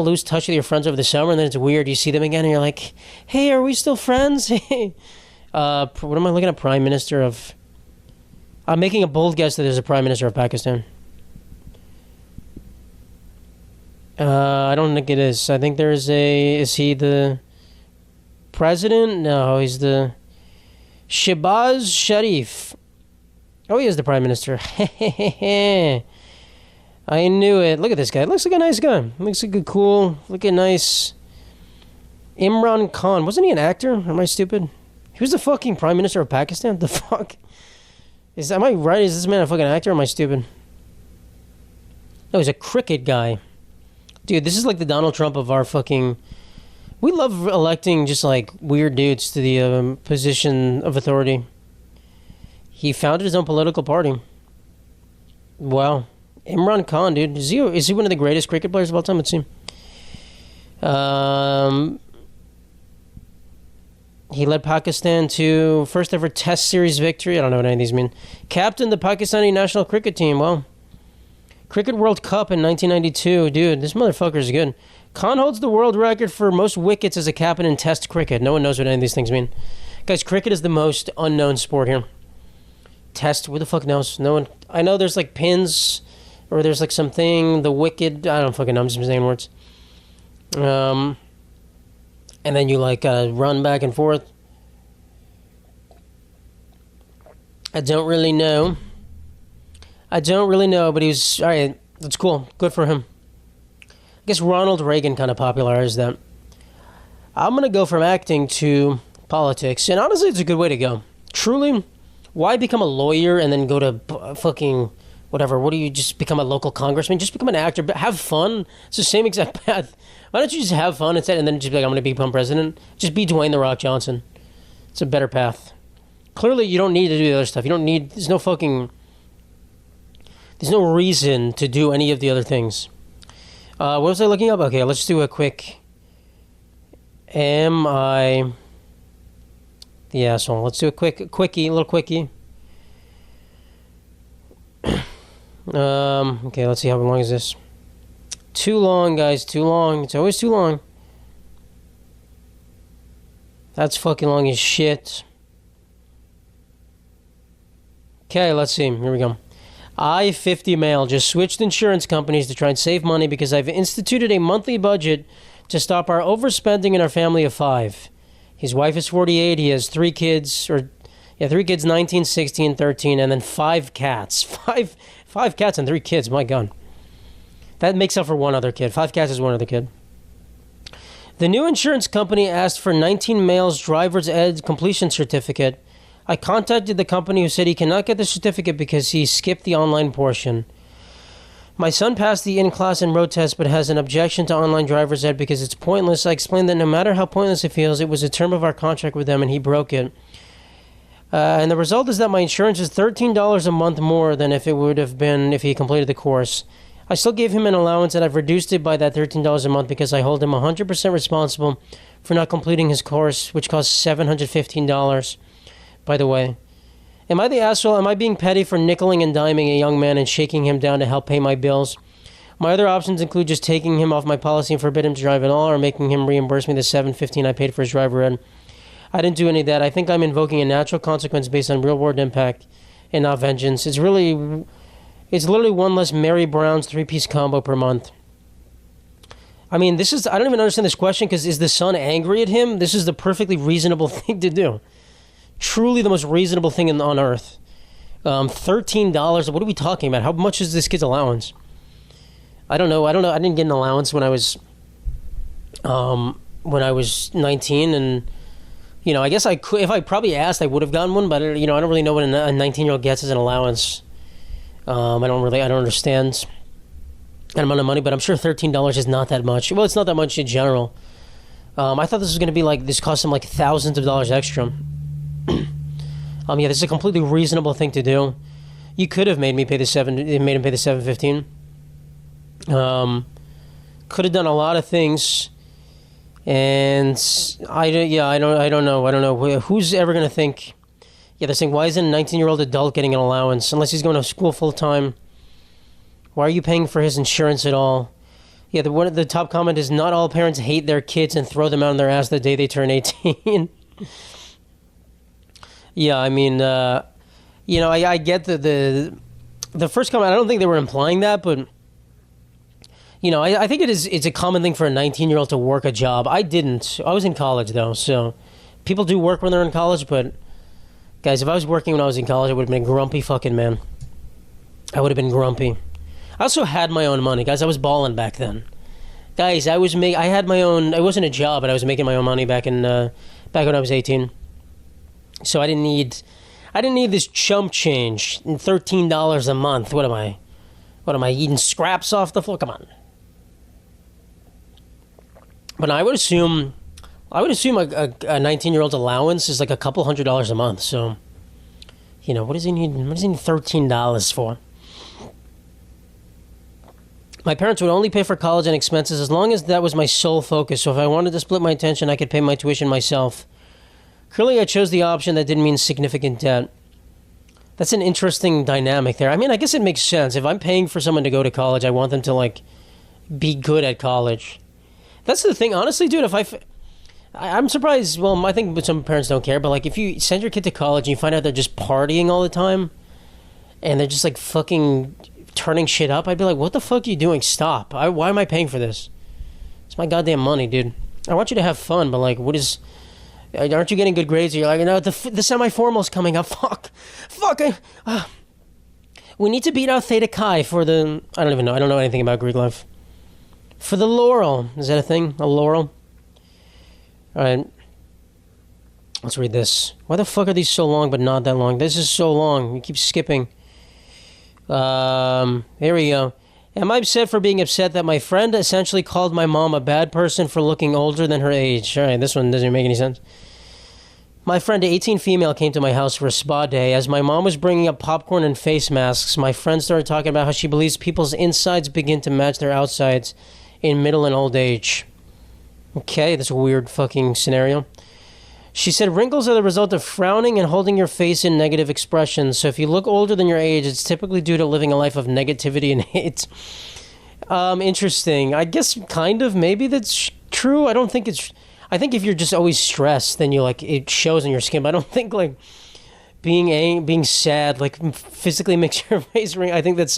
lose touch with your friends over the summer, and then it's weird. You see them again, and you're like, "Hey, are we still friends?" What am I looking at? Prime Minister of... I'm making a bold guess that there's a Prime Minister of Pakistan. I don't think it is. I think there's a... Is he the president? No, he's the... Shehbaz Sharif. Oh, he is the Prime Minister. I knew it. Look at this guy. Looks like a nice guy. Looks like a cool... Looking nice... Imran Khan. Wasn't he an actor? Am I stupid? He was the fucking Prime Minister of Pakistan? The fuck? Am I right? Is this man a fucking actor or am I stupid? No, he's a cricket guy. Dude, this is like the Donald Trump of our fucking... We love electing just like weird dudes to the position of authority. He founded his own political party. Wow. Imran Khan, dude. Is he one of the greatest cricket players of all time? Let's see. He led Pakistan to first ever Test series victory. I don't know what any of these mean. Captained the Pakistani national cricket team. Wow. Cricket World Cup in 1992. Dude, this motherfucker is good. Khan holds the world record for most wickets as a captain in Test cricket. No one knows what any of these things mean. Guys, cricket is the most unknown sport here. Test, who the fuck knows? No one. I know there's like pins, or there's like something, the wicket. I don't fucking know. I'm just saying words. And then you like run back and forth. I don't really know, but he was... Alright, that's cool. Good for him. I guess Ronald Reagan kind of popularized that. I'm going to go from acting to politics, and honestly, it's a good way to go. Truly, why become a lawyer and then go to fucking... Whatever, what do you just become a local congressman? Just become an actor, but have fun. It's the same exact path. Why don't you just have fun instead and then just be like, I'm going to become president? Just be Dwayne "The Rock" Johnson. It's a better path. Clearly, you don't need to do the other stuff. You don't need... There's no reason to do any of the other things. What was I looking up? Okay, let's do a quick... Am I... the asshole? Let's do a little quickie. Okay, let's see, how long is this? Too long, guys, too long. It's always too long. That's fucking long as shit. Okay, let's see. Here we go. I, 50 male, just switched insurance companies to try and save money because I've instituted a monthly budget to stop our overspending in our family of 5. His wife is 48. He has 3 kids, 3 kids, 19, 16, 13, and then 5 cats. Five cats and 3 kids. My God. That makes up for one other kid. 5 cats is one other kid. The new insurance company asked for 19 male's driver's ed completion certificate. I contacted the company, who said he cannot get the certificate because he skipped the online portion. My son passed the in-class and road test but has an objection to online driver's ed because it's pointless. I explained that no matter how pointless it feels, it was a term of our contract with them and he broke it. And the result is that my insurance is $13 a month more than if it would have been if he completed the course. I still gave him an allowance and I've reduced it by that $13 a month because I hold him 100% responsible for not completing his course, which costs $715. By the way, am I the asshole? Am I being petty for nickeling and diming a young man and shaking him down to help pay my bills? My other options include just taking him off my policy and forbid him to drive at all, or making him reimburse me the $715 I paid for his driver ed. I didn't do any of that. I think I'm invoking a natural consequence based on real-world impact and not vengeance. It's literally one less Mary Brown's 3-piece combo per month. I mean, I don't even understand this question because is the son angry at him? This is the perfectly reasonable thing to do. Truly the most reasonable thing on earth. $13. What are we talking about? How much is this kid's allowance? I don't know. I didn't get an allowance when I was 19, and I guess I could. If I probably asked, I would have gotten one. But I don't really know what a 19-year-old gets as an allowance. I don't understand that amount of money. But I'm sure $13 is not that much. Well, it's not that much in general. I thought this was going to be this cost him thousands of dollars extra. This is a completely reasonable thing to do. You could have made him pay the $715. Could have done a lot of things, and I don't know. Who's ever gonna think? Yeah, they're saying, why isn't a 19-year-old adult getting an allowance unless he's going to school full time? Why are you paying for his insurance at all? Yeah, the top comment is, not all parents hate their kids and throw them out on their ass the day they turn 18. Yeah, I mean, I get the first comment. I don't think they were implying that, but I think it's a common thing for a 19-year-old to work a job. I didn't. I was in college though, so people do work when they're in college. But guys, if I was working when I was in college, I would have been a grumpy fucking man. I would have been grumpy. I also had my own money, guys. I was balling back then, guys. I had my own. It wasn't a job, but I was making my own money back when I was 18. So I didn't need this chump change. $13 a month. What am I eating scraps off the floor? Come on. But I would assume a 19-year-old's allowance is a couple $100 a month. So, what does he need $13 for? My parents would only pay for college and expenses as long as that was my sole focus. So if I wanted to split my attention, I could pay my tuition myself. Clearly, I chose the option that didn't mean significant debt. That's an interesting dynamic there. I mean, I guess it makes sense. If I'm paying for someone to go to college, I want them to, be good at college. That's the thing. Honestly, dude, I'm surprised. Well, I think some parents don't care, but, if you send your kid to college and you find out they're just partying all the time and they're just, fucking turning shit up, I'd be like, what the fuck are you doing? Stop. Why am I paying for this? It's my goddamn money, dude. I want you to have fun, but, what is... Aren't you getting good grades? You're like, the semi-formal's coming up. Fuck. We need to beat out Theta Chi for the... I don't even know. I don't know anything about Greek life. For the laurel. Is that a thing? A laurel? All right. Let's read this. Why the fuck are these so long but not that long? This is so long. You keep skipping. Here we go. Am I upset for being upset that my friend essentially called my mom a bad person for looking older than her age? All right, this one doesn't make any sense. My friend, an 18 female, came to my house for a spa day. As my mom was bringing up popcorn and face masks, my friend started talking about how she believes people's insides begin to match their outsides in middle and old age. Okay, that's a weird fucking scenario. She said wrinkles are the result of frowning and holding your face in negative expressions. So if you look older than your age, it's typically due to living a life of negativity and hate. Interesting. I guess kind of. Maybe that's true. I think if you're just always stressed, then it shows in your skin. But I don't think being sad, like physically makes your face ring. I think that's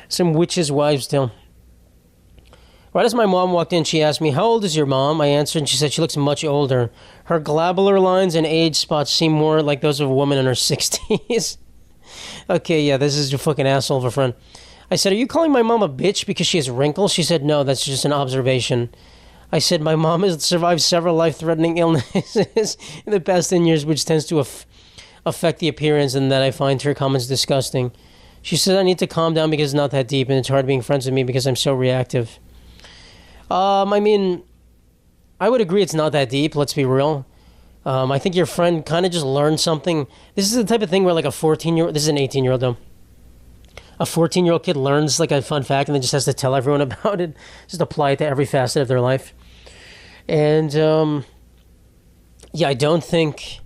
some witches' wives' tale. Right as my mom walked in, she asked me, "How old is your mom?" I answered, and she said she looks much older. Her glabellar lines and age spots seem more like those of a woman in her 60s. Okay, yeah, this is your fucking asshole of a friend. I said, "Are you calling my mom a bitch because she has wrinkles?" She said, "No, that's just an observation." I said, "My mom has survived several life-threatening illnesses in the past 10 years, which tends to affect the appearance, and that I find her comments disgusting." She said, "I need to calm down because it's not that deep, and it's hard being friends with me because I'm so reactive." I mean, I would agree it's not that deep, let's be real. I think your friend kind of just learned something. This is the type of thing where like a 14-year-old, this is an 18-year-old though. A 14-year-old kid learns like a fun fact and then just has to tell everyone about it. Just apply it to every facet of their life. And, yeah, I don't think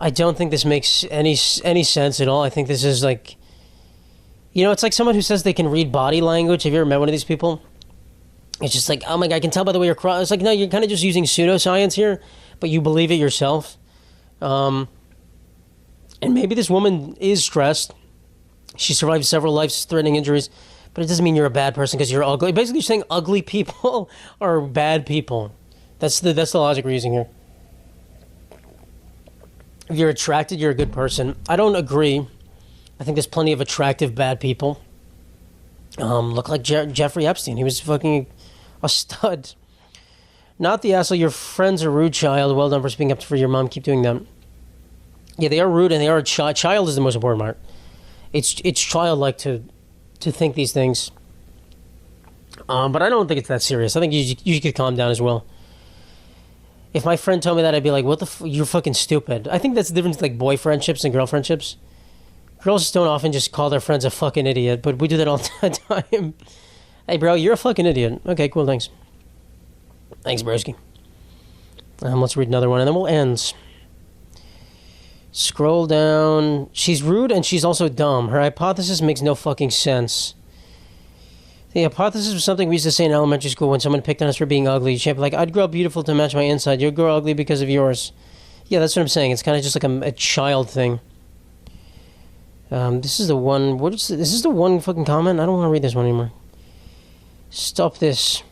this makes any sense at all. I think this is like, it's like someone who says they can read body language. Have you ever met one of these people? It's just like, oh my God, I can tell by the way you're crying. It's like, no, you're kind of just using pseudoscience here, but you believe it yourself. And maybe this woman is stressed. She survived several life-threatening injuries, but it doesn't mean you're a bad person because you're ugly. Basically, you're saying ugly people are bad people. That's the logic we're using here. If you're attracted, you're a good person. I don't agree. I think there's plenty of attractive bad people. Look like Jeffrey Epstein. He was fucking a stud. Not the asshole. Your friend's a rude child. Well done for speaking up for your mom. Keep doing that. Yeah, they are rude and they are a child. Child is the most important part. It's childlike to think these things. But I don't think it's that serious. I think you could calm down as well. If my friend told me that, I'd be like, what the you're fucking stupid. I think that's the difference like boy friendships and girl friendships. Girls don't often just call their friends a fucking idiot, but we do that all the time. Hey, bro, you're a fucking idiot. Okay, cool, thanks. Thanks, broski. Let's read another one, and then we'll end. Scroll down. She's rude, and she's also dumb. Her hypothesis makes no fucking sense. The hypothesis was something we used to say in elementary school when someone picked on us for being ugly. She'd be like, I'd grow beautiful to match my inside. You'll grow ugly because of yours. Yeah, that's what I'm saying. It's kind of just like a child thing. This is the one... This is the one fucking comment? I don't want to read this one anymore. Stop this.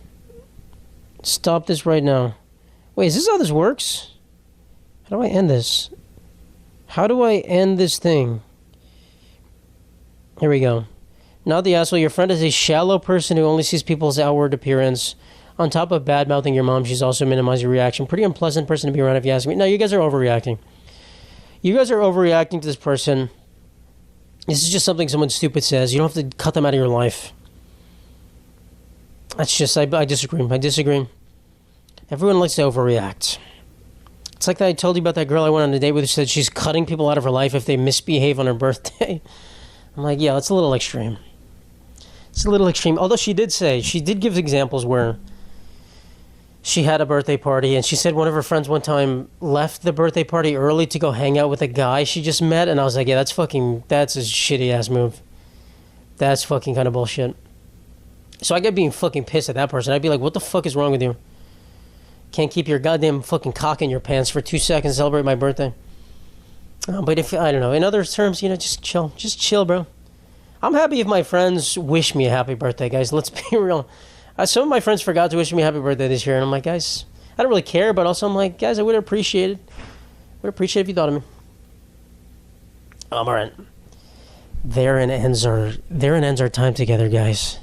Stop this right now. Wait, is this how this works? How do I end this? How do I end this thing? Here we go. Not the asshole. Your friend is a shallow person who only sees people's outward appearance. On top of bad-mouthing your mom, she's also minimizing your reaction. Pretty unpleasant person to be around if you ask me. No, you guys are overreacting. You guys are overreacting to this person. This is just something someone stupid says. You don't have to cut them out of your life. That's just, I disagree. I disagree. Everyone likes to overreact. It's like that I told you about that girl I went on a date with who said she's cutting people out of her life if they misbehave on her birthday. I'm like, yeah, that's a little extreme. It's a little extreme. Although she did give examples where she had a birthday party and she said one of her friends one time left the birthday party early to go hang out with a guy she just met. And I was like, yeah, that's a shitty ass move. That's fucking kind of bullshit. So I get being fucking pissed at that person. I'd be like, what the fuck is wrong with you? Can't keep your goddamn fucking cock in your pants for 2 seconds to celebrate my birthday. But if, I don't know, in other terms, just chill. Just chill, bro. I'm happy if my friends wish me a happy birthday, guys. Let's be real. Some of my friends forgot to wish me a happy birthday this year. And I'm like, guys, I don't really care. But also I'm like, guys, I would appreciate it. I would appreciate if you thought of me. All right. Therein ends our time together, guys.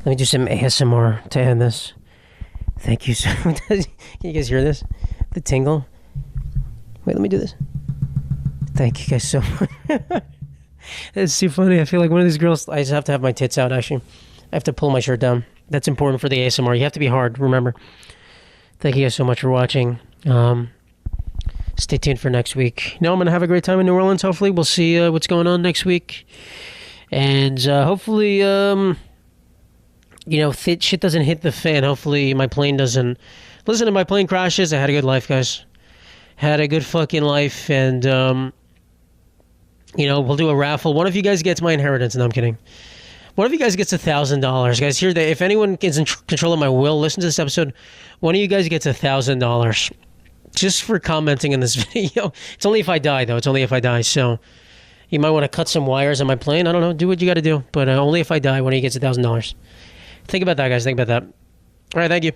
Let me do some ASMR to end this. Thank you so much. Can you guys hear this? The tingle? Wait, let me do this. Thank you guys so much. It's too funny. I feel like one of these girls... I just have to have my tits out, actually. I have to pull my shirt down. That's important for the ASMR. You have to be hard, remember. Thank you guys so much for watching. Stay tuned for next week. I'm going to have a great time in New Orleans, hopefully. We'll see what's going on next week. And hopefully... shit doesn't hit the fan. Hopefully my plane doesn't... Listen, if my plane crashes, I had a good life, guys. Had a good fucking life, and, we'll do a raffle. One of you guys gets my inheritance. No, I'm kidding. One of you guys gets $1,000. Guys, here, if anyone is in control of my will, listen to this episode. One of you guys gets $1,000. just for commenting in this video. It's only if I die, though. It's only if I die. So you might want to cut some wires on my plane. I don't know. Do what you got to do. But only if I die when he gets $1,000. Think about that, guys. Think about that. All right. Thank you.